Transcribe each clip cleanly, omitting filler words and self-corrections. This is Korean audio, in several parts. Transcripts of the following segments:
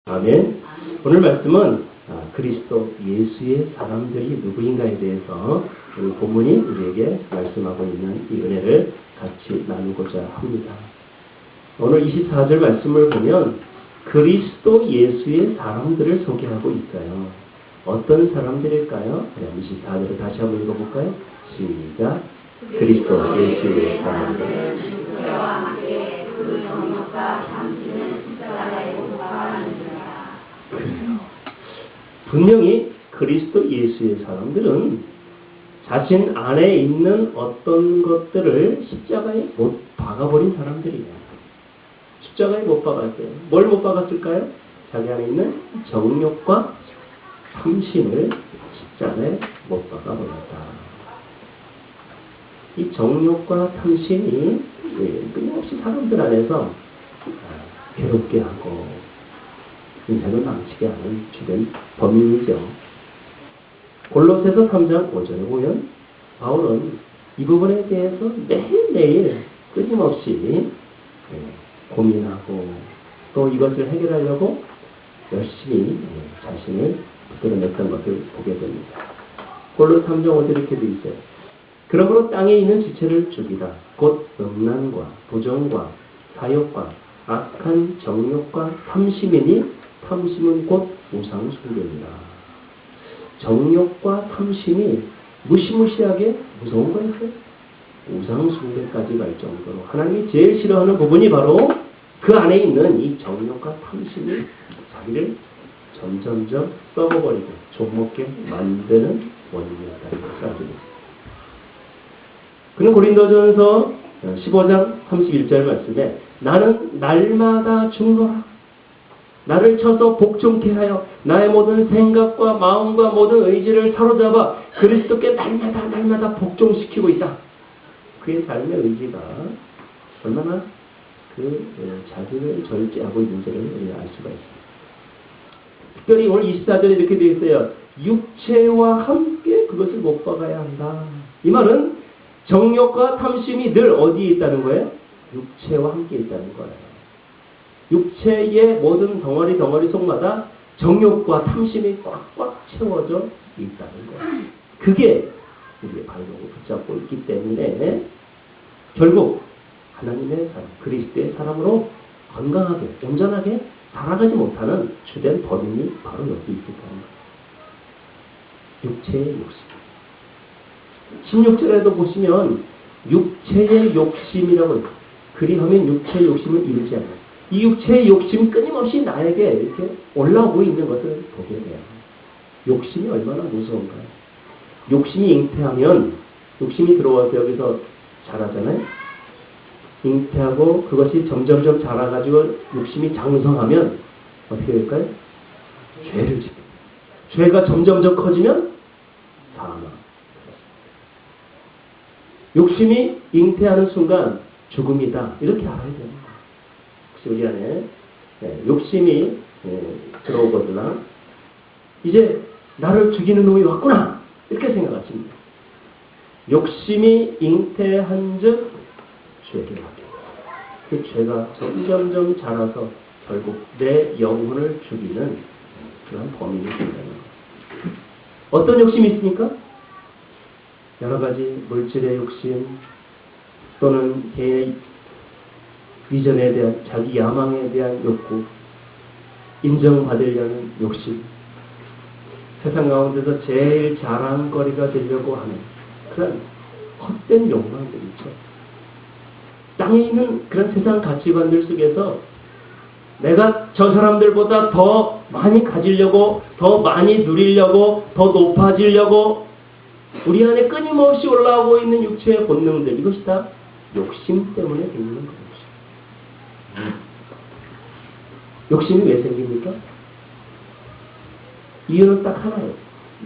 아멘. 오늘 말씀은 그리스도 예수의 사람들이 누구인가에 대해서 오늘 본문이 우리에게 말씀하고 있는 이 은혜를 같이 나누고자 합니다. 오늘 24절 말씀을 보면 그리스도 예수의 사람들을 소개하고 있어요. 어떤 사람들일까요? 24절을 다시 한번 읽어볼까요? 시작. 그리스도 예수의 사람들. 그래요. 분명히 그리스도 예수의 사람들은 자신 안에 있는 어떤 것들을 십자가에 못 박아버린 사람들이에요. 십자가에 못 박았어요. 뭘 못 박았을까요? 자기 안에 있는 정욕과 탐심을 십자가에 못 박아버렸다. 이 정욕과 탐심이 끊임없이 사람들 안에서 괴롭게 하고 인생을 망치게 하는 주된 범인이죠. 골로새서 3장 5절에 보면 바울은 이 부분에 대해서 매일매일 끊임없이 고민하고 또 이것을 해결하려고 열심히 자신을 붙들어냈던 것을 보게 됩니다. 골로 3장 5절에 이렇게 되어 있어요. 그러므로 땅에 있는 지체를 죽이라. 곧 음란과 부정과 사욕과 악한 정욕과 탐심이니 탐심은 곧 우상 숭배니라. 정욕과 탐심이 무시무시하게 무서운 거였어요. 우상 숭배까지 갈 정도로 하나님이 제일 싫어하는 부분이 바로 그 안에 있는 이 정욕과 탐심이 자기를 점점점 썩어버리고 좀먹게 만드는 원인이었다는 것을 알게 됩니다. 그는 고린도전서 15장 31절 말씀에 나는 날마다 죽노라. 나를 쳐서 복종케 하여 나의 모든 생각과 마음과 모든 의지를 사로잡아 그리스도께 날마다 복종시키고 있다. 그의 삶의 의지가 얼마나 자기를 절제하고 있는지를 알 수가 있습니다. 특별히 오늘 24절에 이렇게 되어 있어요. 육체와 함께 그것을 못 박아야 한다. 이 말은 정욕과 탐심이 늘 어디에 있다는 거예요? 육체와 함께 있다는 거예요. 육체의 모든 덩어리 속마다 정욕과 탐심이 꽉꽉 채워져 있다는 거예요. 그게 우리의 발목을 붙잡고 있기 때문에 결국 하나님의 사람, 그리스도의 사람으로 건강하게, 온전하게 살아가지 못하는 주된 범인이 바로 여기 있다는 거예요. 육체의 욕심. 16절에도 보시면 육체의 욕심이라고 해요. 그리하면 육체의 욕심을 이루지 않아요. 이 육체의 욕심이 끊임없이 나에게 이렇게 올라오고 있는 것을 보게 돼요. 욕심이 얼마나 무서운가요? 욕심이 잉태하면 욕심이 들어와서 여기서 자라잖아요. 잉태하고 그것이 점점점 자라가지고 욕심이 장성하면 어떻게 될까요? 죄를 짓게. 죄가 점점점 커지면 사망. 욕심이 잉태하는 순간 죽음이다. 이렇게 알아야 됩니다. 혹시 우리 안에 욕심이 들어오거나 이제 나를 죽이는 놈이 왔구나. 이렇게 생각하십니다. 욕심이 잉태한 즉 죄를 하게. 그 죄가 점점점 자라서 결국 내 영혼을 죽이는 그런 범인이 된다는 거예요. 어떤 욕심이 있습니까? 여러 가지 물질의 욕심 또는 개의 비전에 대한 자기 야망에 대한 욕구, 인정받으려는 욕심, 세상 가운데서 제일 자랑거리가 되려고 하는 그런 헛된 욕망들 있죠. 땅에 있는 그런 세상 가치관들 속에서 내가 저 사람들보다 더 많이 가지려고, 더 많이 누리려고, 더 높아지려고 우리 안에 끊임없이 올라오고 있는 육체의 본능들, 이것이 다 욕심 때문에 생기는 거예요. 욕심이 왜 생깁니까? 이유는 딱 하나예요.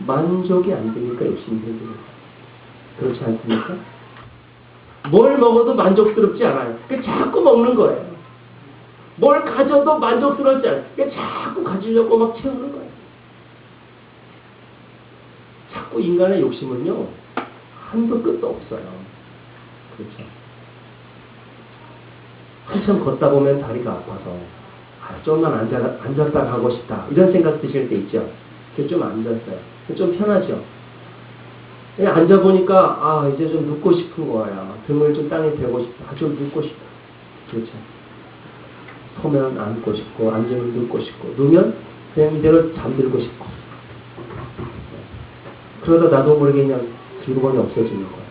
만족이 안 되니까 욕심이 생깁니다. 그렇지 않습니까? 뭘 먹어도 만족스럽지 않아요. 자꾸 먹는 거예요. 뭘 가져도 만족스럽지 않아요. 자꾸 가지려고 막 채우는 거예요. 자꾸 인간의 욕심은요, 한도 끝도 없어요. 그렇죠. 한참 걷다 보면 다리가 아파서 좀만 앉았다 가고 싶다. 이런 생각 드실 때 있죠. 좀 앉았어요. 좀 편하죠. 앉아보니까, 이제 좀 눕고 싶은 거야. 등을 좀 땅에 대고 싶다. 좀 눕고 싶다. 그렇죠. 서면 앉고 싶고, 앉으면 눕고 싶고, 누우면 그냥 이대로 잠들고 싶고. 그러다 나도 모르게 그냥 즐거움이 없어지는 거야.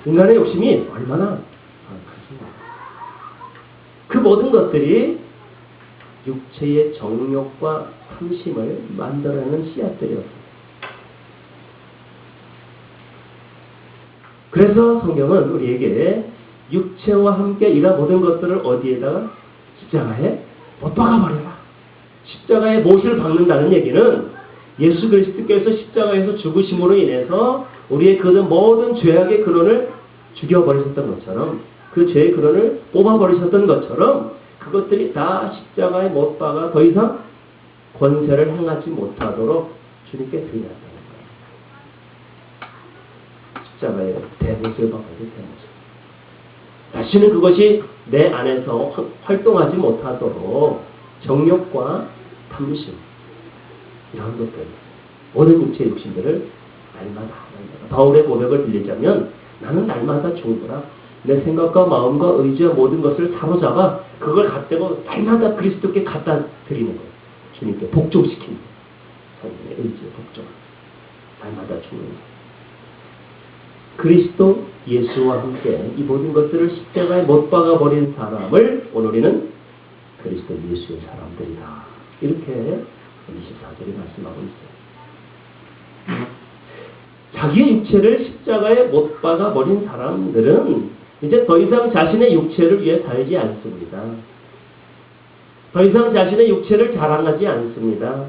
인간의 욕심이 얼마나 많습니다. 그 모든 것들이 육체의 정욕과 탐심을 만들어내는 씨앗들이었습니다. 그래서 성경은 우리에게 육체와 함께 이런 모든 것들을 어디에다가 십자가에 못 박아버려라. 십자가에 못을 박는다는 얘기는 예수 그리스도께서 십자가에서 죽으심으로 인해서 우리의 그 모든 죄악의 근원을 죽여버리셨던 것처럼, 그 죄의 근원을 뽑아버리셨던 것처럼 그것들이 다 십자가에 못 박아 더 이상 권세를 행하지 못하도록 주님께 드려야 한다는 거예요. 십자가에 대못을 박아야 대못을. 다시는 그것이 내 안에서 활동하지 못하도록 정욕과 탐심, 이런 것들, 모든 육체의 욕심들을 날마다 바울의 고백을 빌리자면 나는 날마다 죽으라. 내 생각과 마음과 의지와 모든 것을 사로잡아 그걸 갖대고 날마다 그리스도께 갖다 드리는 거예요. 주님께 복종시키는 거예요. 성령의 의지에 복종. 날마다 죽는 거예요. 그리스도 예수와 함께 이 모든 것들을 십자가에 못 박아버린 사람을 오늘 우리는 그리스도 예수의 사람들이다. 이렇게 24절이 말씀하고 있어요. 자기의 육체를 십자가에 못 박아버린 사람들은 이제 더 이상 자신의 육체를 위해 살지 않습니다. 더 이상 자신의 육체를 자랑하지 않습니다.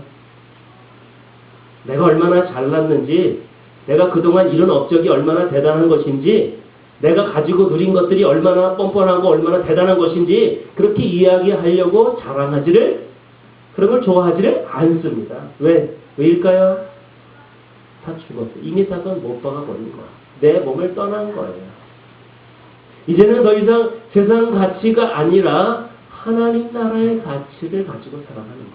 내가 얼마나 잘났는지, 내가 그동안 이룬 업적이 얼마나 대단한 것인지, 내가 가지고 누린 것들이 얼마나 뻔뻔하고 얼마나 대단한 것인지 그렇게 이야기하려고 자랑하지를, 그런 걸 좋아하지를 않습니다. 왜일까요? 다 죽었어요. 이미 다 못 박아버린 거야. 내 몸을 떠난 거예요. 이제는 더 이상 세상 가치가 아니라 하나님 나라의 가치를 가지고 살아가는 거예요.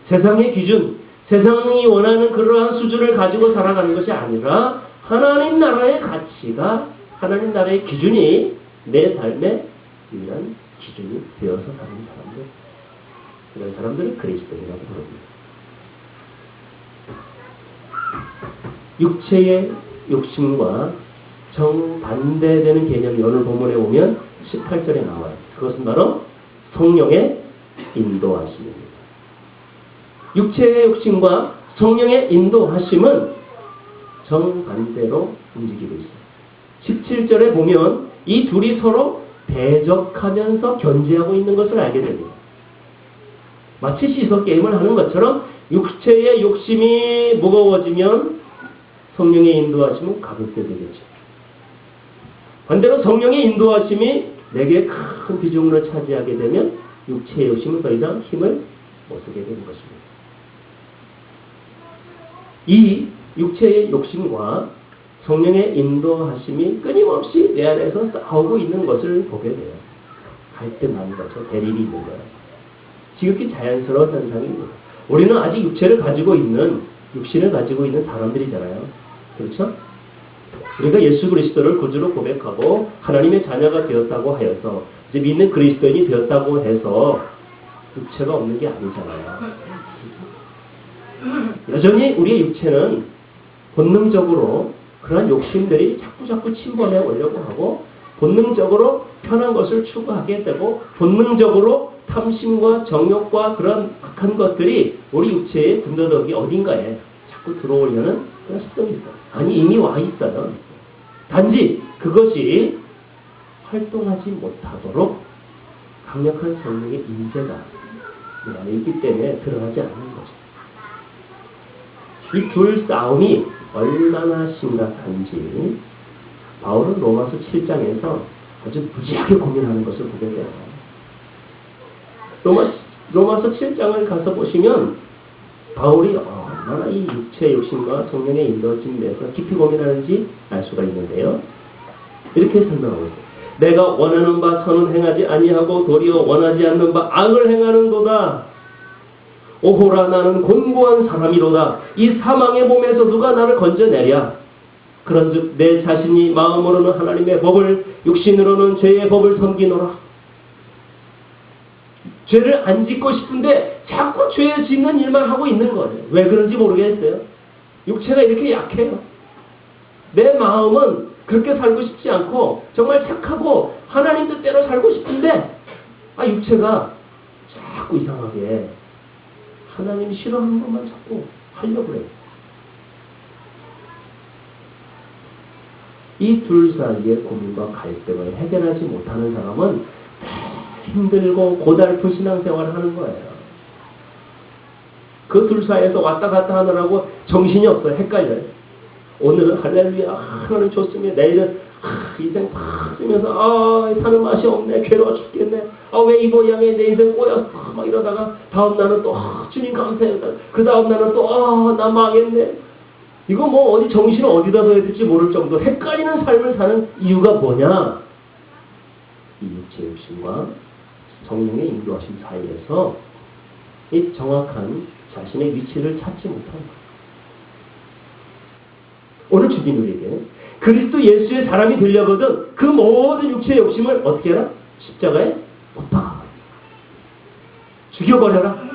세상의 기준, 세상이 원하는 그러한 수준을 가지고 살아가는 것이 아니라 하나님 나라의 가치가, 하나님 나라의 기준이 내 삶의 유일한 기준이 되어서 사는 사람들, 이런 사람들을 그리스도인이라고 부릅니다. 육체의 욕심과 정반대되는 개념이 오늘 본문에 오면 18절에 나와요. 그것은 바로 성령의 인도하심입니다. 육체의 욕심과 성령의 인도하심은 정반대로 움직이고 있어요. 17절에 보면 이 둘이 서로 대적하면서 견제하고 있는 것을 알게 됩니다. 마치 시소 게임을 하는 것처럼 육체의 욕심이 무거워지면 성령의 인도하심은 가볍게 되겠죠. 반대로 성령의 인도하심이 내게 큰 비중을 차지하게 되면 육체의 욕심은 더 이상 힘을 못 쓰게 되는 것입니다. 이 육체의 욕심과 성령의 인도하심이 끊임없이 내 안에서 싸우고 있는 것을 보게 돼요. 갈등하는 거죠. 대립이 있는 거예요. 지극히 자연스러운 현상입니다. 우리는 아직 육체를 가지고 있는, 육신을 가지고 있는 사람들이잖아요. 그렇죠? 우리가 예수 그리스도를 구주로 고백하고 하나님의 자녀가 되었다고 하여서 이제 믿는 그리스도인이 되었다고 해서 육체가 없는 게 아니잖아요. 여전히 우리의 육체는 본능적으로 그러한 욕심들이 자꾸 침범해 오려고 하고, 본능적으로 편한 것을 추구하게 되고, 본능적으로 탐심과 정욕과 그런 악한 것들이 우리 육체의 군더더기 어딘가에 자꾸 들어오려는 그런 습성이 있어요. 아니, 이미 와 있어요. 단지 그것이 활동하지 못하도록 강력한 성령의 인재가 내 안에 있기 때문에 드러나지 않는 거죠. 이 둘 싸움이 얼마나 심각한지 바울은 로마서 7장에서 아주 무지하게 고민하는 것을 보게 돼요. 로마서 7장을 가서 보시면 바울이 얼마나 이 육체의 욕심과 성령의 인도심에 대해서 깊이 고민하는지 알 수가 있는데요. 이렇게 설명하고 있어요. 내가 원하는 바 선은 행하지 아니하고 도리어 원하지 않는 바 악을 행하는도다. 오호라 나는 곤고한 사람이로다. 이 사망의 몸에서 누가 나를 건져내랴. 그런즉 내 자신이 마음으로는 하나님의 법을 육신으로는 죄의 법을 섬기노라. 죄를 안 짓고 싶은데 자꾸 죄 짓는 일만 하고 있는 거예요. 왜 그런지 모르겠어요. 육체가 이렇게 약해요. 내 마음은 그렇게 살고 싶지 않고 정말 착하고 하나님 뜻대로 살고 싶은데 육체가 자꾸 이상하게 하나님이 싫어하는 것만 자꾸 하려고 해요. 이 둘 사이의 고민과 갈등을 해결하지 못하는 사람은 힘들고 고달픈 신앙생활을 하는 거예요. 그 둘 사이에서 왔다 갔다 하느라고 정신이 없어요. 헷갈려요. 오늘은 할렐루야 하나님 좋습니다. 내일은 인생 팍 쓰면서 사는 맛이 없네. 괴로워 죽겠네. 왜 이 모양에 내 인생 꼬였어. 막 이러다가 다음 날은 또 주님 감사해요. 그 다음 날은 또 나 망했네. 이거 뭐 어디 정신을 어디다 둬야 될지 모를 정도 헷갈리는 삶을 사는 이유가 뭐냐? 이 육체 욕심과 성령의 인도하심 사이에서 이 정확한 자신의 위치를 찾지 못한 거예요. 오늘 주님 우리에게 그리스도 예수의 사람이 되려거든 그 모든 육체의 욕심을 어떻게 해라? 십자가에 못 박아버려. 죽여버려라.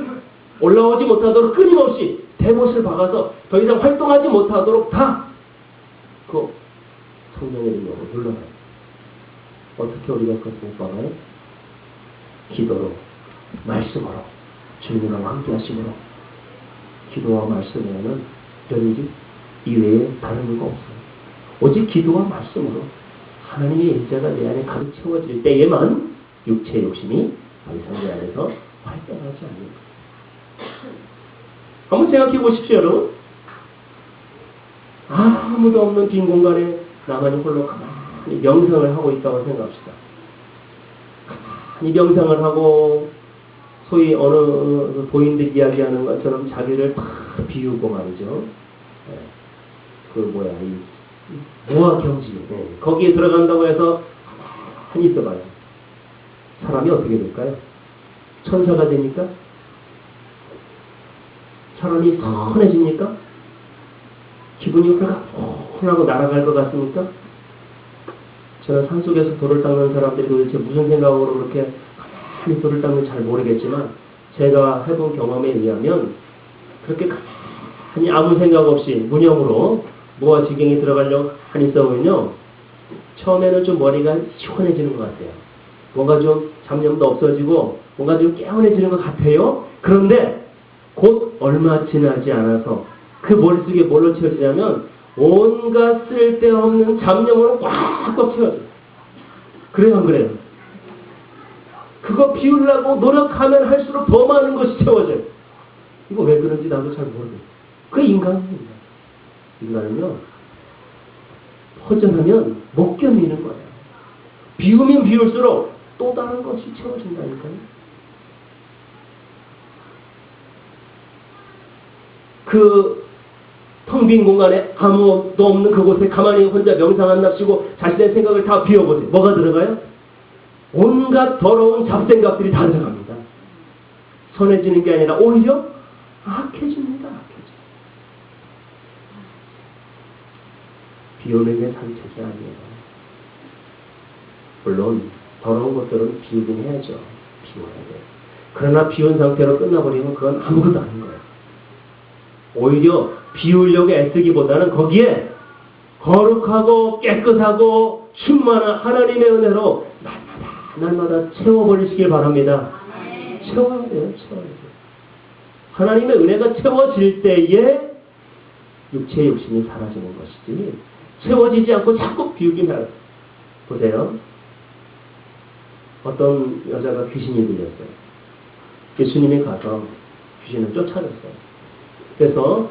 올라오지 못하도록 끊임없이 대못을 박아서 더 이상 활동하지 못하도록 다 그 성령의 능력으로 눌러놔요. 어떻게 우리가 그것을 못 박아요? 기도로, 말씀으로, 주님과 함께 하심으로. 기도와 말씀 외에는 별일이 이외에 다른 이유가 없어요. 오직 기도와 말씀으로 하나님의 인자가 내 안에 가득 채워질 때에만 육체의 욕심이 더 이상 내 안에서 활동하지 않는 한번 생각해 보십시오, 여러분. 아무도 없는 빈 공간에 나만이 홀로 가만히 명상을 하고 있다고 생각합시다. 가만히 명상을 하고 소위 어느 도인들 이야기하는 것처럼 자기를 다 비우고 말이죠. 이 무아경지 거기에 들어간다고 해서 가만히 있어봐요. 사람이 어떻게 될까요? 천사가 됩니까? 사람이 선해집니까? 기분이 훈하고 날아갈 것 같습니까? 저는 산속에서 돌을 닦는 사람들이 도대체 무슨 생각으로 그렇게 가만히 돌을 닦는지 잘 모르겠지만 제가 해본 경험에 의하면 그렇게 가만히 아무 생각 없이 무념으로 무아지경에 들어가려고 하니 있어보면요. 처음에는 좀 머리가 시원해지는 것 같아요. 뭔가 좀 잡념도 없어지고 뭔가 좀 개운해지는 것 같아요. 그런데 곧 얼마 지나지 않아서 그 머릿속에 뭘로 채워지냐면 온갖 쓸데없는 잡념으로 꽉꽉 채워져요. 그래요 안 그래요? 그거 비우려고 노력하면 할수록 더 많은 것이 채워져요. 이거 왜 그런지 나도 잘 모르겠어요. 그게 인간입니다. 인간은요 허전하면 못 견디는 거예요. 비우면 비울수록 또 다른 것이 채워진다니까요. 그 텅 빈 공간에 아무도 없는 그곳에 가만히 혼자 명상한답시고 자신의 생각을 다 비워보세요. 뭐가 들어가요? 온갖 더러운 잡생각들이 다 들어갑니다. 선해지는 게 아니라 오히려 악해집니다. 악해져. 비우는 게 산책이 아니에요. 물론 더러운 것들은 비우긴 해야죠. 비워야 돼요. 그러나 비운 상태로 끝나버리면 그건 아무것도 아닌 거예요. 오히려 비우려고 애쓰기보다는 거기에 거룩하고 깨끗하고 충만한 하나님의 은혜로 날마다 채워버리시길 바랍니다. 채워야 돼요. 채워야 돼요. 하나님의 은혜가 채워질 때에 육체의 욕심이 사라지는 것이지 채워지지 않고 자꾸 비우기만 해요. 보세요. 어떤 여자가 귀신이 들렸어요. 예수님이 가서 귀신을 쫓아냈어요. 그래서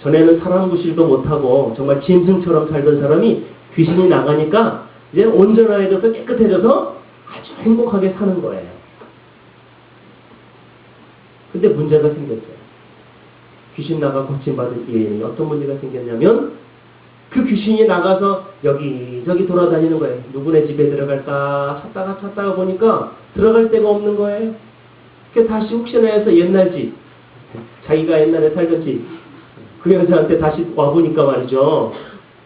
전에는 사람 구실도 못하고 정말 짐승처럼 살던 사람이 귀신이 나가니까 이제 온전해져서 깨끗해져서 아주 행복하게 사는 거예요. 근데 문제가 생겼어요. 귀신 나가 고침받은 이에는 어떤 문제가 생겼냐면 그 귀신이 나가서 여기저기 돌아다니는 거예요. 누구네 집에 들어갈까 찾다가 보니까 들어갈 데가 없는 거예요. 그래서 다시 혹시나 해서 옛날 집, 자기가 옛날에 살던 집, 그 여자한테 다시 와보니까 말이죠.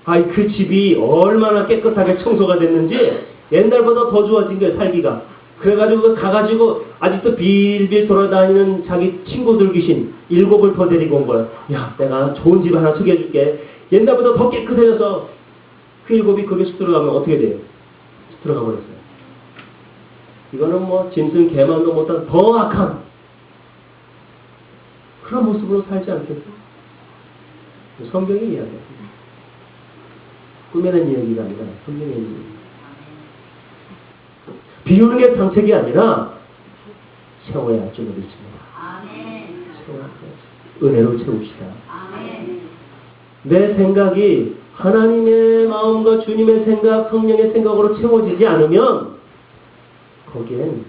아이, 그 집이 얼마나 깨끗하게 청소가 됐는지 옛날보다 더 좋아진 거예요, 살기가. 그래가지고 가가지고 아직도 빌빌 돌아다니는 자기 친구들 귀신 7을 더 데리고 온 거예요. 야, 내가 좋은 집 하나 소개해줄게. 옛날보다 더 깨끗해져서 그 7이 거기 쑥 들어가면 어떻게 돼요? 쑥 들어가 버렸어요. 이거는 뭐 짐승 개만도 못한 더 악한 그런 모습으로 살지 않겠어요? 성경의 이야기예요. 꾸며낸 이야기가 아니라 성경의 이야기. 비우는 게 정책이 아니라 채워야 줄 믿습니다. 은혜로 채웁시다. 내 생각이 하나님의 마음과 주님의 생각, 성령의 생각으로 채워지지 않으면 거기엔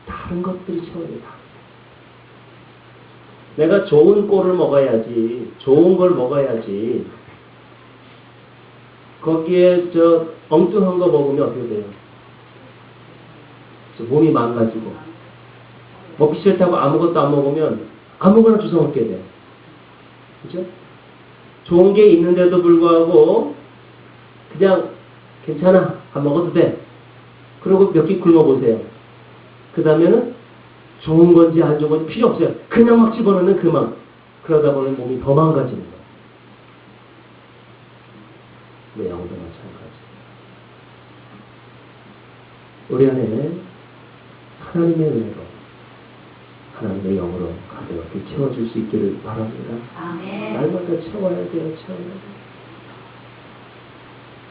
다른 것들이 채워져요. 내가 좋은 꼴을 먹어야지, 좋은 걸 먹어야지. 거기에 엉뚱한 거 먹으면 어떻게 돼요? 몸이 망가지고 먹기 싫다고 아무것도 안 먹으면 아무거나 주워 먹게 돼요. 그죠? 좋은 게 있는데도 불구하고 그냥 괜찮아, 안 먹어도 돼. 그러고 몇 끼 굶어보세요. 그 다음에는 좋은 건지 안 좋은 건지 필요 없어요. 그냥 막 집어넣는 그만. 그러다 보면 몸이 더 망가지는 거예요. 내 영도 마찬가지. 우리 안에 하나님의 은혜로, 하나님의 영으로 가볍게 채워줄 수 있기를 바랍니다. 아멘. 날마다 채워야 돼요. 채워야 돼요.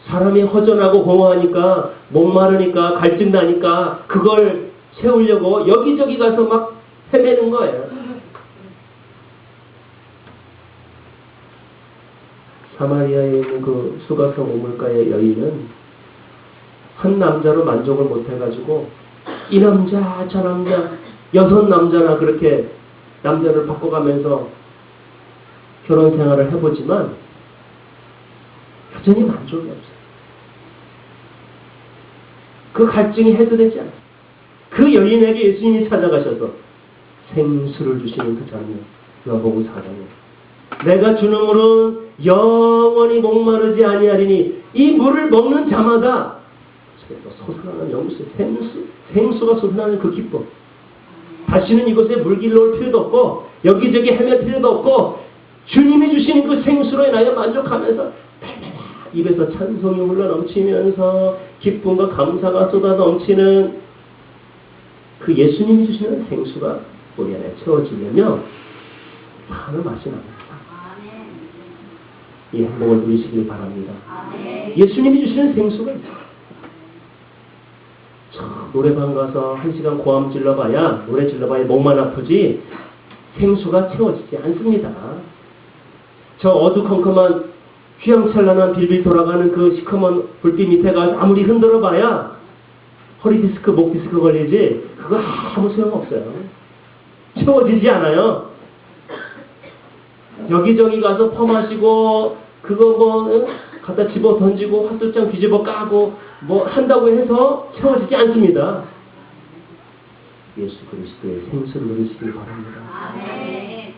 사람이 허전하고 공허하니까, 목마르니까, 갈증 나니까 그걸 채우려고 여기저기 가서 막 헤매는 거예요. 사마리아에 있는 그 수가성 우물가의 여인은 한 남자로 만족을 못해가지고 이 남자 저 남자 6 남자나 그렇게 남자를 바꿔가면서 결혼 생활을 해보지만 여전히 만족이 없어요. 그 갈증이 해소되지 않아요. 그 여인에게 예수님이 찾아가셔서 생수를 주시는 그 장면, 요한복음 4장에 내가 주는 물은 영원히 목마르지 아니하리니 이 물을 먹는 자마다 솟아나는 영수, 생수가 솟아나는 그 기쁨. 다시는 이곳에 물길로 올 필요도 없고 여기저기 헤맬 필요도 없고 주님이 주시는 그 생수로 인하여 만족하면서 입에서 찬송이 흘러넘치면서 기쁨과 감사가 쏟아 넘치는 그 예수님이 주시는 생수가 우리 안에 채워지려면 많은 맛이 납니다. 이 행복을 누리시길 바랍니다. 예수님이 주시는 생수가 있어요. 노래방 가서 1시간 고함 질러봐야, 노래 질러봐야 목만 아프지 생수가 채워지지 않습니다. 저 어두컴컴한 휘황찬란한 빌빌 돌아가는 그 시커먼 불빛 밑에 가서 아무리 흔들어봐야 허리 디스크, 목 디스크 걸리지 그거 아무 소용없어요. 채워지지 않아요. 여기저기 가서 퍼마시고 그거 뭐 갖다 집어 던지고 화투장 뒤집어 까고 뭐 한다고 해서 채워지지 않습니다. 예수 그리스도의 생수를 누리시길 바랍니다. 아멘.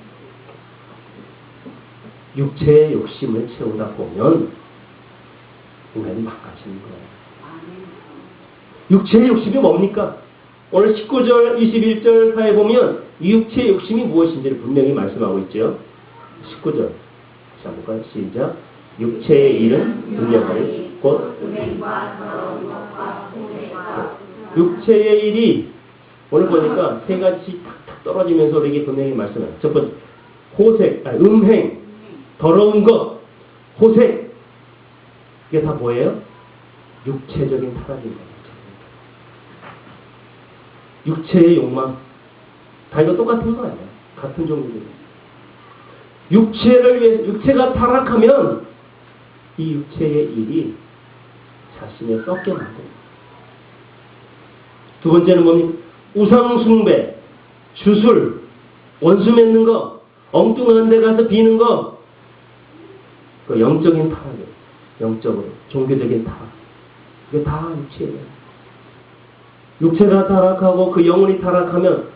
육체의 욕심을 채우다 보면 인간이 망가지는 거예요. 육체의 욕심이 뭡니까? 오늘 19절, 21절 사이에 보면 이 육체의 욕심이 무엇인지를 분명히 말씀하고 있죠. 19절 자 볼까요? 시작. 육체의 일은 분명하니 곧 육체의 일이 오늘 보니까 3가지 탁탁 떨어지면서 우리에게 분명히 말씀해요. 첫 번째 호색, 음행, 더러운 것, 호색. 이게 다 뭐예요? 육체적인 타락인 거예요. 육체의 욕망. 다 이거 똑같은 거 아니에요? 같은 종류들이에요. 육체를 위해, 육체가 타락하면 이 육체의 일이 자신을 썩게 만듭니다. 두 번째는 뭡니까? 우상숭배, 주술, 원수 맺는 거, 엉뚱한 데 가서 비는 거, 그 영적인 타락이에요. 영적으로. 종교적인 타락. 이게 다 육체예요. 육체가 타락하고 그 영혼이 타락하면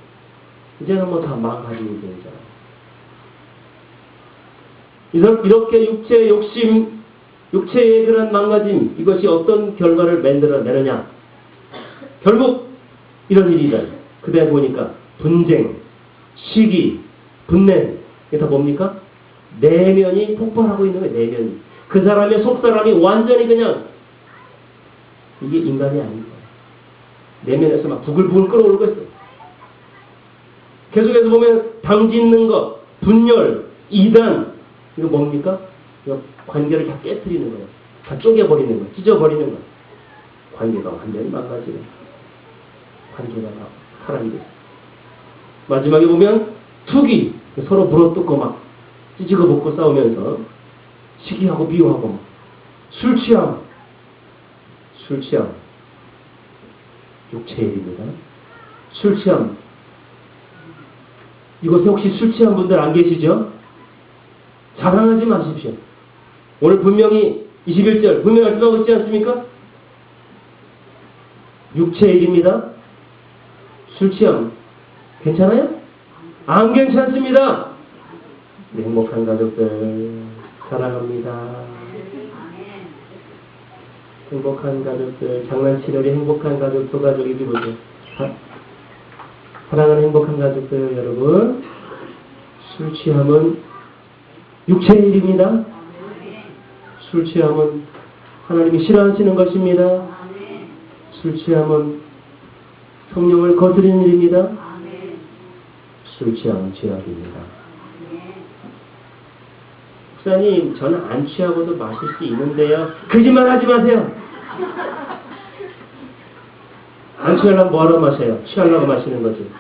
이제는 뭐 다 망가지게 되잖아요. 이렇게 육체의 욕심, 육체의 그런 망가짐, 이것이 어떤 결과를 만들어내느냐. 결국 이런 일이다. 그대 보니까 분쟁, 시기, 분냄, 이게 다 뭡니까? 내면이 폭발하고 있는 거예요. 내면이. 그 사람의 속사람이 완전히 그냥 이게 인간이 아닌 거예요. 내면에서 막 부글부글 끓어오르고 있어요. 계속해서 보면 당짓는 것, 분열, 이단, 이거 뭡니까? 이거 관계를 다 깨트리는 거예요. 다 쪼개버리는 거예요. 찢어버리는 거예요. 관계가 완전히 망가지고 관계가 사람이 돼요. 마지막에 보면 투기, 서로 물어뜯고 막 찢고 볶고 싸우면서 시기하고 비유하고 막 술 취함, 육체의 일입니다. 술 취함. 이곳에 혹시 술 취한 분들 안 계시죠? 자랑하지 마십시오. 오늘 분명히 21절 분명히 말씀하고 있지 않습니까? 육체의 일입니다. 술 취함. 괜찮아요? 안 괜찮습니다. 우리 행복한 가족들 사랑합니다. 행복한 가족들, 장난치느리 행복한 가족, 조가족 이리 보세요. 사랑하는 행복한 가족들 여러분, 술 취함은 육체의 일입니다. 술 취함은 하나님이 싫어하시는 것입니다. 술 취함은 성령을 거스르는 일입니다. 술 취함은 죄악입니다. 목사님, 저는 안 취하고도 마실 수 있는데요. 거짓말 하지 마세요. 안 취하려면 뭐하러 마셔요? 취하려고 마시는 거지.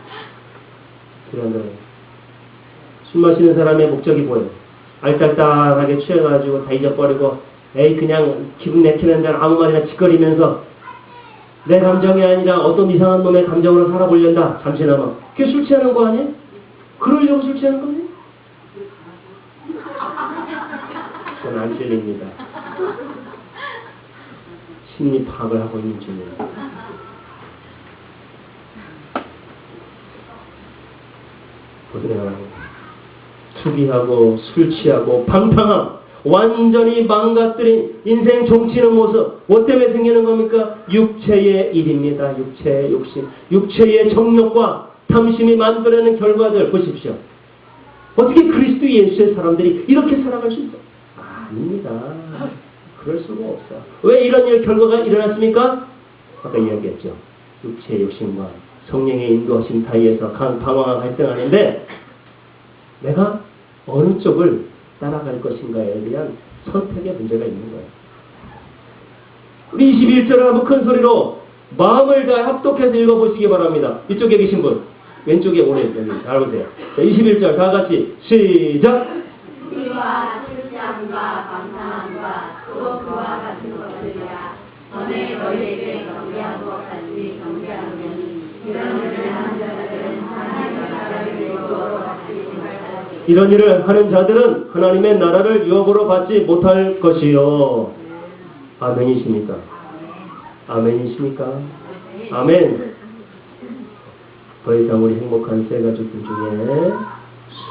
술 마시는 사람의 목적이 뭐예요? 알딸딸하게 취해가지고 다 잊어버리고 에이 그냥 기분 내키는 대로 아무 말이나 짓거리면서 내 감정이 아니라 어떤 이상한 놈의 감정으로 살아보려다 잠시나마. 그게 술 취하는 거 아니에요? 그러려고 술 취하는 거 아니에요? 그건 안 틀립니다. 심리 파악을 하고 있는 중이에요. 보세요. 투기하고 술 취하고 방탕함, 완전히 망가뜨린 인생 종치는 모습, 뭐 때문에 생기는 겁니까? 육체의 일입니다. 육체의 욕심, 육체의 정욕과 탐심이 만들어내는 결과들 보십시오. 어떻게 그리스도 예수의 사람들이 이렇게 살아갈 수 있어? 아닙니다. 그럴 수가 없어. 왜 이런 결과가 일어났습니까? 아까 이야기했죠. 육체의 욕심과 성령의 인도하심 사이에서 방황과 갈등하는데 내가 어느 쪽을 따라갈 것인가에 대한 선택의 문제가 있는 거예요. 우리 21절을 한번 큰 소리로 마음을 다 합독해서 읽어보시기 바랍니다. 이쪽에 계신 분 왼쪽에 오래 잘 보세요. 21절 다 같이 시작. 우리와 실시함과 방탕함과 또 그와 같은 것들이야. 전에 너희에게 경계한 것 같이 경계하느니 이런 일을 하는 자들은 하나님의 나라를 유업으로 받지 못할 것이요. 아멘이십니까? 아멘이십니까? 아멘. 더 이상 우리 행복한 세 가족들 중에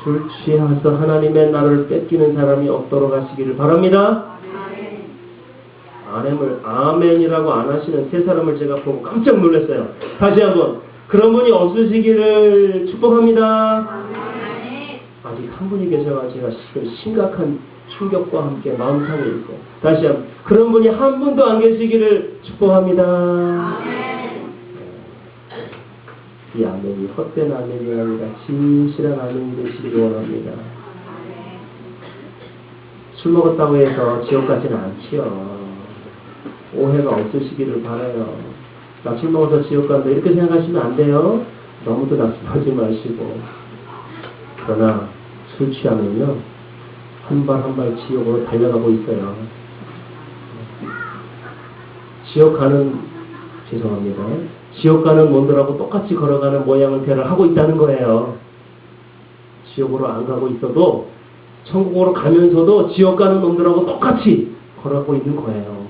술 취해서 하나님의 나라를 뺏기는 사람이 없도록 하시기를 바랍니다. 아멘이라고 안 하시는 세 사람을 제가 보고 깜짝 놀랐어요. 다시 한번 그런 분이 없으시기를 축복합니다. 아직 한 분이 계셔가지고 제가 지금 심각한 충격과 함께 마음 상해 있고 다시 한번 그런 분이 한 분도 안 계시기를 축복합니다. 이 아멘이 헛된 아멘이 아니라 진실한 아멘이 되시길 원합니다. 술 먹었다고 해서 지옥 가지는 않지요. 오해가 없으시기를 바라요. 나 술 먹어서 지옥 간다 이렇게 생각하시면 안 돼요. 너무도 낙심하지 마시고. 그러나 술 취하면요 한 발 한 발 지옥으로 달려가고 있어요. 지옥 가는 죄송합니다. 지옥 가는 놈들하고 똑같이 걸어가는 모양을 대를 하고 있다는 거예요. 지옥으로 안 가고 있어도 천국으로 가면서도 지옥 가는 놈들하고 똑같이 벌하고 있는 거예요.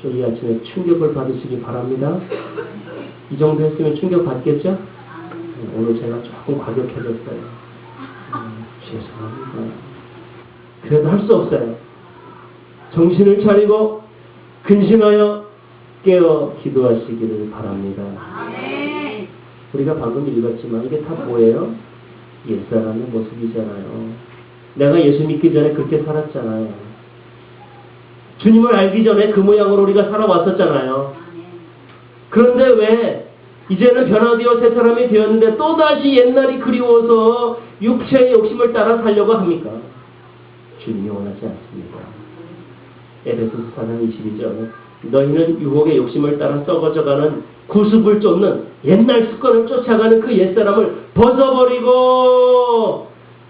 좀 이 아침에 충격을 받으시기 바랍니다. 이 정도 했으면 충격 받겠죠? 오늘 제가 조금 과격해졌어요. 죄송합니다. 그래도 할 수 없어요. 정신을 차리고 근심하여 깨어 기도하시기를 바랍니다. 우리가 방금 읽었지만 이게 다 뭐예요? 옛사람의 모습이잖아요. 내가 예수 믿기 전에 그렇게 살았잖아요. 주님을 알기 전에 그 모양으로 우리가 살아왔었잖아요. 그런데 왜 이제는 변화되어 새 사람이 되었는데 또다시 옛날이 그리워서 육체의 욕심을 따라 살려고 합니까? 주님이 원하지 않습니다. 에베소서 4장 22절 너희는 유혹의 욕심을 따라 썩어져가는 구습을 쫓는 옛날 습관을 쫓아가는 그 옛사람을 벗어버리고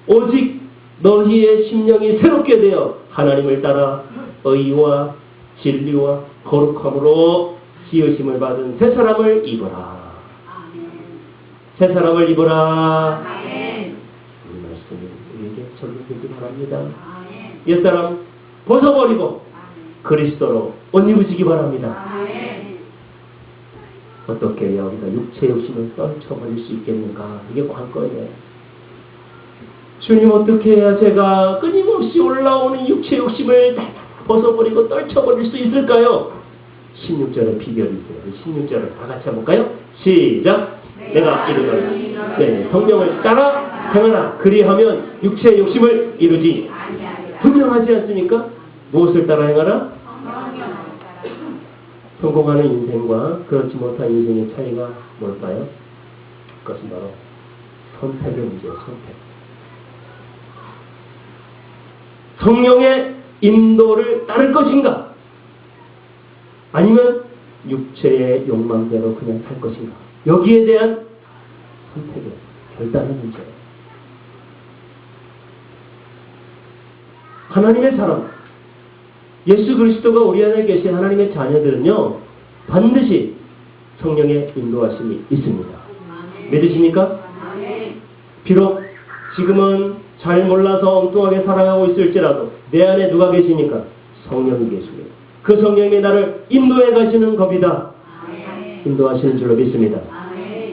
오직 너희의 심령이 새롭게 되어 하나님을 따라 의와 진리와 거룩함으로 지으심을 받은 새 사람을 입어라. 새 사람을 입어라. 이 말씀이 우리에게 적용되기 바랍니다. 옛사람 벗어버리고 그리스도로 옷 입으시기 바랍니다. 어떻게 해야 우리가 육체 욕심을 떨쳐버릴 수 있겠는가? 이게 관건이에요. 주님 어떻게 해야 제가 끊임없이 올라오는 육체 욕심을 벗어버리고 떨쳐버릴 수 있을까요? 16절의 비결이 있어요. 16절을 다 같이 해볼까요? 시작! 내가 이르노라. 네, 성령을 따라 행하라. 그리하면 육체의 욕심을 이루지. 분명하지 않습니까? 무엇을 따라 행하라? 성공하는 인생과 그렇지 못한 인생의 차이가 뭘까요? 그것은 바로 선택의 문제예요. 선택. 성령의 인도를 따를 것인가? 아니면 육체의 욕망대로 그냥 살 것인가? 여기에 대한 선택의 결단의 문제예요. 하나님의 사람, 예수 그리스도가 우리 안에 계신 하나님의 자녀들은요, 반드시 성령의 인도하심이 있습니다. 믿으십니까? 비록 지금은 잘 몰라서 엉뚱하게 살아가고 있을지라도 내 안에 누가 계십니까? 성령이 계십니다. 그 성령이 나를 인도해 가시는 겁니다. 인도하시는 줄로 믿습니다.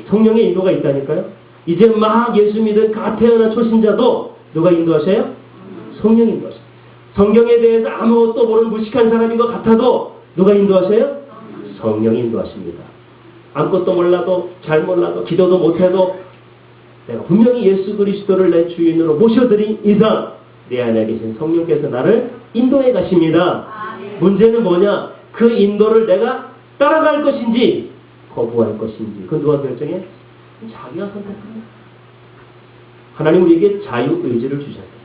성령의 인도가 있다니까요. 이제 막 예수 믿은 갓 태어난 초신자도 누가 인도하셔요? 성령이 인도하셔요. 성경에 대해서 아무것도 모르는 무식한 사람인 것 같아도 누가 인도하세요? 성령이 인도하십니다. 아무것도 몰라도 잘 몰라도 기도도 못해도 내가 분명히 예수 그리스도를 내 주인으로 모셔드린 이상 내 안에 계신 성령께서 나를 인도해 가십니다. 문제는 뭐냐? 그 인도를 내가 따라갈 것인지 거부할 것인지 그건 누가 결정해? 자기가 선택합니다. 하나님 우리에게 자유의지를 주셨어요.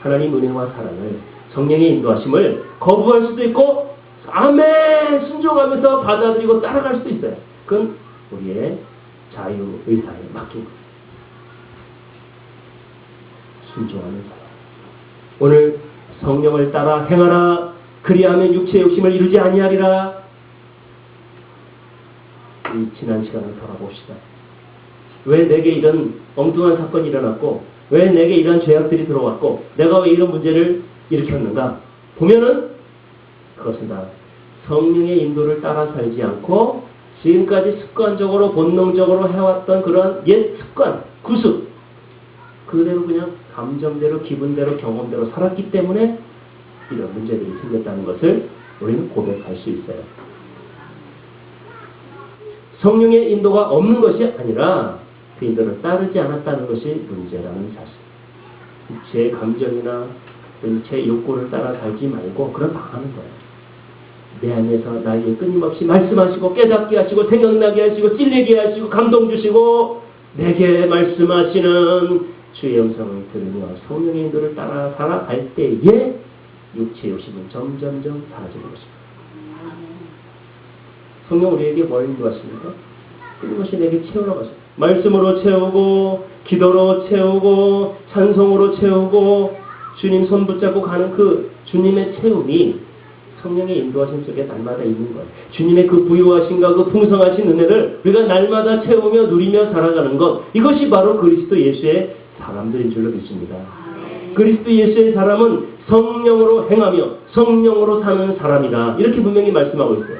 하나님 은혜와 사랑을 성령의 인도하심을 거부할 수도 있고 아멘 순종하면서 받아들이고 따라갈 수도 있어요. 그건 우리의 자유의사에 맡긴 거예요. 순종하는 사람. 오늘 성령을 따라 행하라. 그리하면 육체의 욕심을 이루지 아니하리라. 이 지난 시간을 돌아봅시다. 왜 내게 이런 엉뚱한 사건이 일어났고 왜 내게 이런 죄악들이 들어왔고 내가 왜 이런 문제를 일으켰는가? 보면은 그것은 다 성령의 인도를 따라 살지 않고 지금까지 습관적으로 본능적으로 해왔던 그런 옛 습관, 구습 그대로 그냥 감정대로 기분대로 경험대로 살았기 때문에 이런 문제들이 생겼다는 것을 우리는 고백할 수 있어요. 성령의 인도가 없는 것이 아니라 그 인도를 따르지 않았다는 것이 문제라는 사실. 제 감정이나 제 욕구를 따라 살지 말고 그런 방하는 거예요. 내 안에서 나에게 끊임없이 말씀하시고 깨닫게 하시고 생각나게 하시고 찔리게 하시고 감동 주시고 내게 말씀하시는 주의 음성을 들으며 성령의 인도를 따라 살아갈 때에 육체 욕심은 점점점 사라지는 것입니다. 성령 우리에게 뭘 인도하십니까? 끊임없이 내게 채우러 가십니다. 말씀으로 채우고 기도로 채우고 찬송으로 채우고 주님 손 붙잡고 가는 그 주님의 채움이 성령의 인도하심 속에 날마다 있는 거예요. 주님의 그 부유하심과 그 풍성하신 은혜를 우리가 날마다 채우며 누리며 살아가는 것, 이것이 바로 그리스도 예수의 사람들인 줄로 믿습니다. 그리스도 예수의 사람은 성령으로 행하며 성령으로 사는 사람이다. 이렇게 분명히 말씀하고 있어요.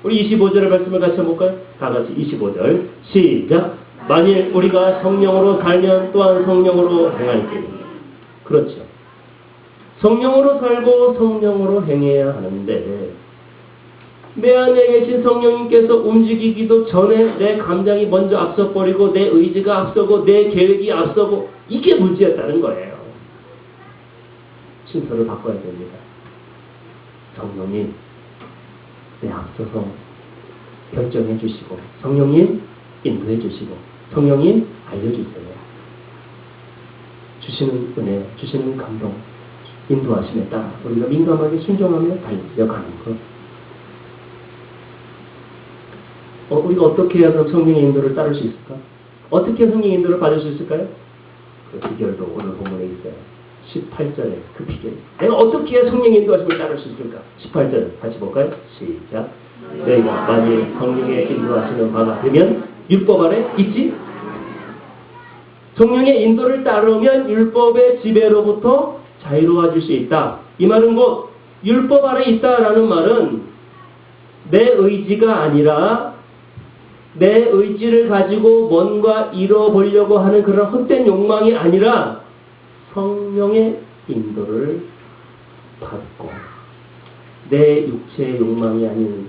우리 25절의 말씀을 같이 해볼까요? 다 같이 25절 시작. 만일 우리가 성령으로 살면 또한 성령으로 행할지니. 그렇죠. 성령으로 살고 성령으로 행해야 하는데 내 안에 계신 성령님께서 움직이기도 전에 내 감정이 먼저 앞서버리고 내 의지가 앞서고 내 계획이 앞서고 이게 문제였다는 거예요. 순서를 바꿔야 됩니다. 성령님 내 앞서서 결정해 주시고 성령님 인도해 주시고 성령님 알려주세요. 주시는 은혜, 주시는 감동, 인도하심에 따라 우리가 민감하게 순종하며 달려가는 것. 우리가 어떻게 해야 성령의 인도를 따를 수 있을까? 어떻게 성령의 인도를 받을 수 있을까요? 그 비결도 오늘 본문에 있어요. 18절에 그 비결. 내가 어떻게 해야 성령의 인도하심을 따를 수 있을까? 18절 다시 볼까요? 시작. 너희가 만일 성령의 인도하시는 바가 되면 율법 아래 있지? 성령의 인도를 따르면 율법의 지배로부터 자유로워질 수 있다. 이 말은 곧 율법 아래 있다라는 말은 내 의지가 아니라 내 의지를 가지고 뭔가 이뤄보려고 하는 그런 헛된 욕망이 아니라 성령의 인도를 받고 내 육체의 욕망이 아닌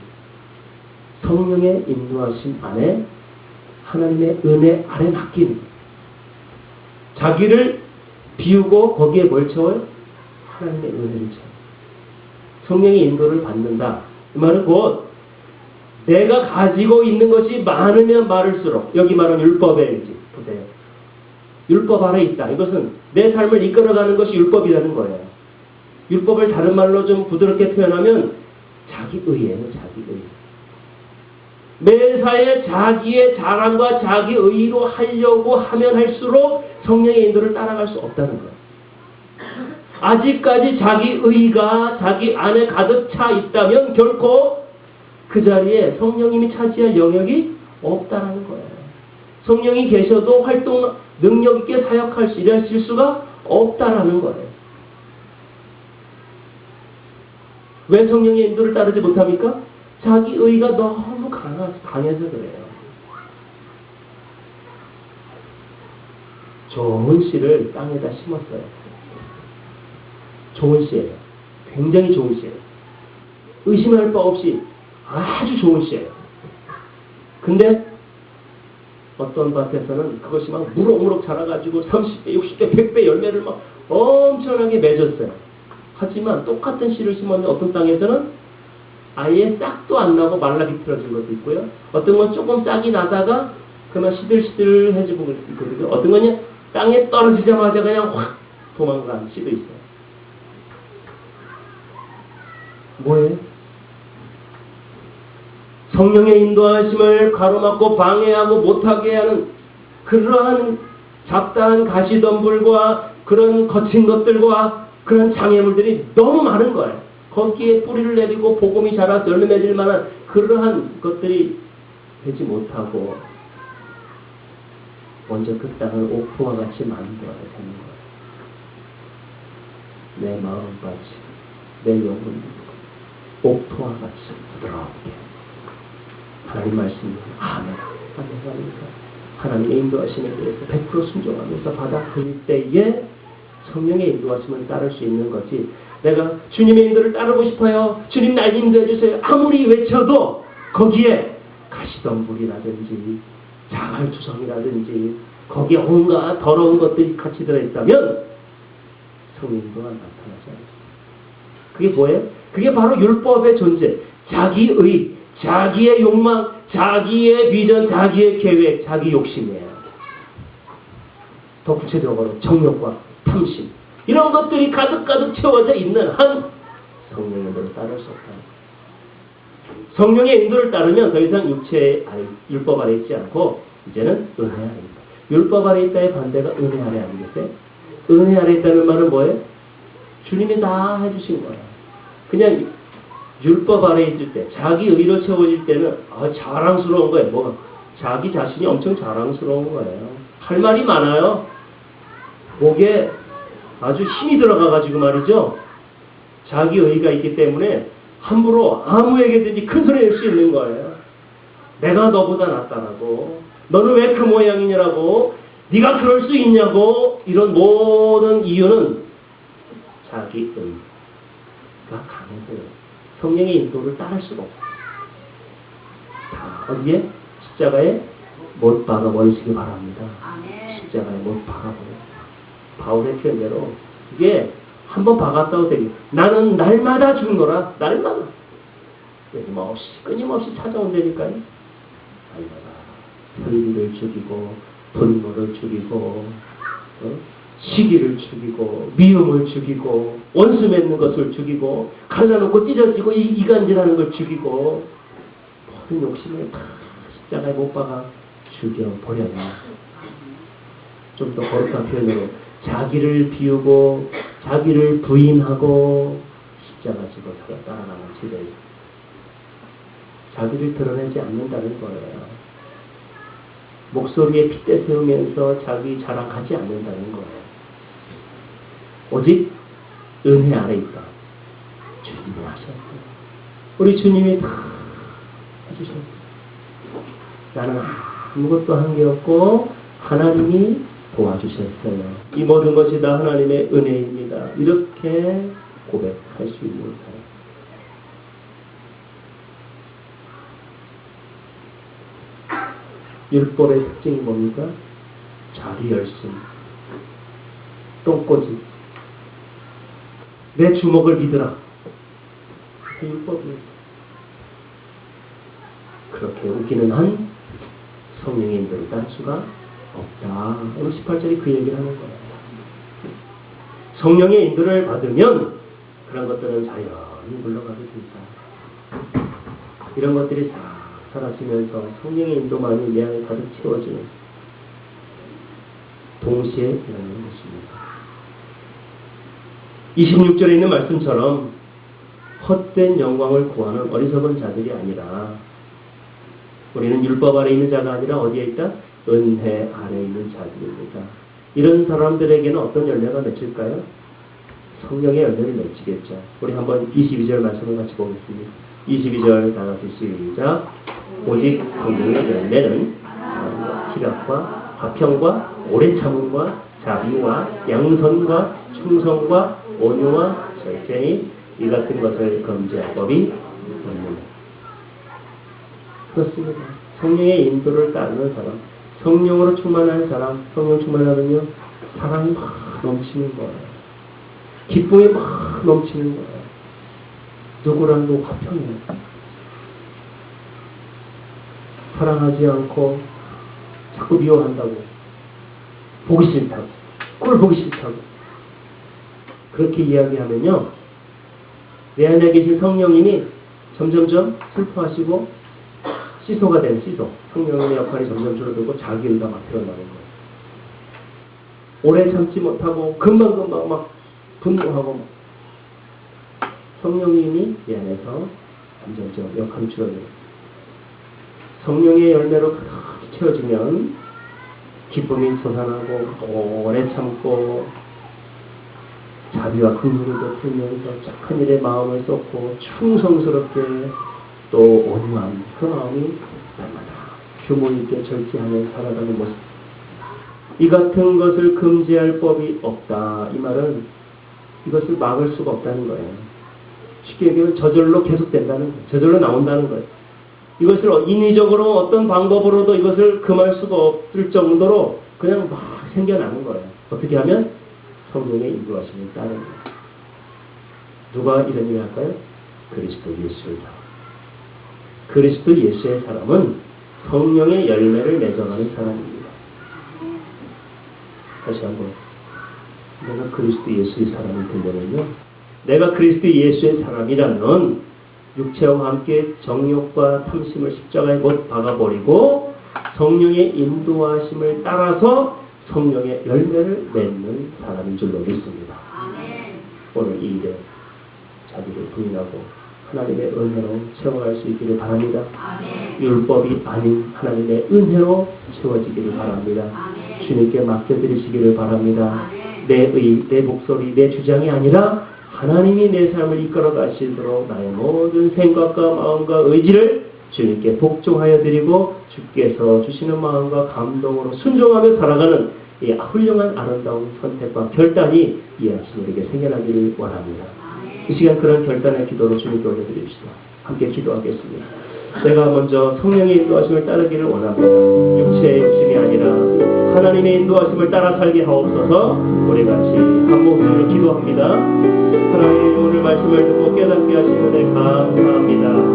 성령의 인도하심 안에 하나님의 은혜 아래 맡기는 거예요. 자기를 비우고 거기에 뭘 채워요? 하나님의 은혜를 채워요. 성령의 인도를 받는다. 이 말은 곧 내가 가지고 있는 것이 많으면 많을수록 여기 말하는 율법의 의지 보세요. 율법 아래 있다. 이것은 내 삶을 이끌어가는 것이 율법이라는 거예요. 율법을 다른 말로 좀 부드럽게 표현하면 자기의예요. 자기의. 매사에 자기의 자랑과 자기의로 하려고 하면 할수록 성령의 인도를 따라갈 수 없다는 거예요. 아직까지 자기의가 자기 안에 가득 차 있다면 결코 그 자리에 성령님이 차지할 영역이 없다는 거예요. 성령이 계셔도 활동 능력 있게 사역할 수 일하실 수가 없다라는 거예요. 왜 성령의 인도를 따르지 못합니까? 자기 의가 너무 강해서 그래요. 좋은 씨를 땅에다 심었어요. 좋은 씨예요. 굉장히 좋은 씨예요. 의심할 바 없이 아주 좋은 씨예요. 근데 어떤 밭에서는 그것이 막 무럭무럭 자라가지고 30배, 60배, 100배 열매를 막 엄청나게 맺었어요. 하지만 똑같은 씨를 심었는데 어떤 땅에서는 아예 싹도 안 나고 말라 비틀어진 것도 있고요. 어떤 건 조금 싹이 나다가 그만 시들시들해지고 있거든요. 어떤 건 땅에 떨어지자마자 그냥 확 도망간 씨도 있어요. 뭐예요? 성령의 인도하심을 가로막고 방해하고 못하게 하는 그러한 잡다한 가시덤불과 그런 거친 것들과 그런 장애물들이 너무 많은 거예요. 거기에 뿌리를 내리고 복음이 자라서 열매 맺을 만한 그러한 것들이 되지 못하고 먼저 그 땅을 옥토와 같이 만들어야 되는 거예요. 내 마음까지 내 영혼도 옥토와 같이 부드럽게 하나님 말씀을 아멘 하면서 하나님의 인도하심에 대해서 100% 순종하면서 받아들일 때에 성령의 인도하심을 따를 수 있는 거지. 내가 주님의 인도를 따르고 싶어요. 주님 날 인도해 주세요. 아무리 외쳐도 거기에 가시덤불이라든지 자갈투성이라든지 거기에 온갖 더러운 것들이 같이 들어있다면 성령 인도가 나타나지 않습니다. 그게 뭐예요? 그게 바로 율법의 존재. 자기의, 자기의 욕망, 자기의 비전, 자기의 계획, 자기 욕심이에요. 더 구체적으로 정욕과 탐심 이런 것들이 가득가득 채워져 있는 한 성령의 인도를 따를 수 없다. 성령의 인도를 따르면 더 이상 육체의 율법 아래 있지 않고 이제는 은혜 아래 있다. 율법 아래 있다의 반대가 은혜 아래 아니겠어요? 은혜 아래 있다는 말은 뭐예요? 주님이 다 해주신 거예요. 그냥 율법 아래 있을 때 자기 의로 채워질 때는 자랑스러운 거예요. 뭐가? 자기 자신이 엄청 자랑스러운 거예요. 할 말이 많아요. 목에 아주 힘이 들어가가지고 말이죠. 자기 의의가 있기 때문에 함부로 아무에게든지 큰 소리 낼 수 있는 거예요. 내가 너보다 낫다라고. 너는 왜 그 모양이냐라고. 네가 그럴 수 있냐고. 이런 모든 이유는 자기 의의가 강해서요. 성령의 인도를 따를 수가 없어요. 다 어디에? 십자가에 못 박아버리시기 바랍니다. 십자가에 못 박아버려. 바울의 표현대로 이게 한번 박았다고 되게 나는 날마다 죽노라. 날마다 끊임없이 찾아온다니까요. 날마다 편리를 죽이고 분노를 죽이고 시기를 죽이고 미움을 죽이고 원수 맺는 것을 죽이고 갈라놓고 찢어지고 이간질하는 걸 죽이고 모든 욕심을 다 십자가에 못 박아 죽여버려요. 좀 더 거룩한 표현으로 자기를 비우고 자기를 부인하고 십자가 지고 따라가는 시대에 자기를 드러내지 않는다는 거예요. 목소리에 핏대 세우면서 자기 자랑하지 않는다는 거예요. 오직 은혜 아래 있다. 주님이 하셨어요. 우리 주님이 다 해주셨어요. 나는 아무것도 한 게 없고 하나님이 도와주셨어요. 이 모든 것이 다 하나님의 은혜입니다. 이렇게 고백할 수 있는 사람. 율법의 특징이 뭡니까? 자기 열심, 똥꼬집, 내 주먹을 믿으라. 그 율법이에요. 그렇게 우기는 한 성령의 인도를 딸 수가 없다. 오늘 18절이 그 얘기를 하는 거예요. 성령의 인도를 받으면 그런 것들은 자연히 물러가게 된다. 이런 것들이 싹 사라지면서 성령의 인도만이 내 안에 가득 채워지는 동시에 일어나는 것입니다. 26절에 있는 말씀처럼 헛된 영광을 구하는 어리석은 자들이 아니라 우리는 율법 아래 있는 자가 아니라 어디에 있다? 은혜 아래 있는 자들입니다. 이런 사람들에게는 어떤 열매가 맺힐까요? 성령의 열매를 맺히겠죠. 우리 한번 22절 말씀을 같이 보겠습니다. 22절 다 같이 시작. 오직 성령의 열매는 사랑과 희락과 화평과 오래 참음과 자비와 양선과 충성과 온유와 절제니 이 같은 것을 금지할 법이 없습니다. 그렇습니다. 성령의 인도를 따르는 사람, 성령으로 충만한 사람, 성령 충만하면요 사랑이 막 넘치는 거예요. 기쁨이 막 넘치는 거예요. 누구랑도 화평해요. 사랑하지 않고 자꾸 미워한다고, 보기 싫다고, 꼴 보기 싫다고 그렇게 이야기하면요 내 안에 계신 성령님이 점점점 슬퍼하시고 시소가 되는 시소, 성령의 역할이 점점 줄어들고 자기 의가 막 드러나는 거예요. 오래 참지 못하고 금방금방 막 분노하고 성령님이 내 안에서 점점점 역할이 줄어들어요. 성령의 열매로 가득 채워지면 기쁨이 솟아나고 오래 참고 자비와 긍휼을 베풀면서 착한 일에 마음을 쏟고 충성스럽게 또 온유한 그 마음이 날마다 규모 있게 절제하며 살아가는 모습. 이 같은 것을 금지할 법이 없다. 이 말은 이것을 막을 수가 없다는 거예요. 쉽게 얘기하면 저절로 계속된다는 거예요. 저절로 나온다는 거예요. 이것을 인위적으로 어떤 방법으로도 이것을 금할 수가 없을 정도로 그냥 막 생겨나는 거예요. 어떻게 하면? 성령의 인도하심을 따르는 거예요. 누가 이런 일을 할까요? 그리스도 예수를 따라. 그리스도 예수의 사람은 성령의 열매를 맺어가는 사람입니다. 다시 한번. 내가 그리스도 예수의 사람이 되려면요. 내가 그리스도 예수의 사람이라면 육체와 함께 정욕과 탐심을 십자가에 못 박아버리고 성령의 인도하심을 따라서 성령의 열매를 맺는 사람인 줄로 믿습니다. 오늘 이 일에 자기를 부인하고 하나님의 은혜로 채워갈 수 있기를 바랍니다. 율법이 아닌 하나님의 은혜로 채워지기를 바랍니다. 주님께 맡겨드리시기를 바랍니다. 내 의, 내 목소리, 내 주장이 아니라 하나님이 내 삶을 이끌어 가시도록 나의 모든 생각과 마음과 의지를 주님께 복종하여 드리고 주께서 주시는 마음과 감동으로 순종하며 살아가는 이 훌륭한 아름다운 선택과 결단이 이 아침 우리에게 생겨나기를 원합니다. 이 시간 그런 결단의 기도로 주님께 올려드립시다. 함께 기도하겠습니다. 내가 먼저 성령의 인도하심을 따르기를 원합니다. 육체의 욕심이 아니라 하나님의 인도하심을 따라 살게 하옵소서. 우리 같이 한 목소리로 기도합니다. 하나님 오늘 말씀을 듣고 깨닫게 하시는 데 감사합니다.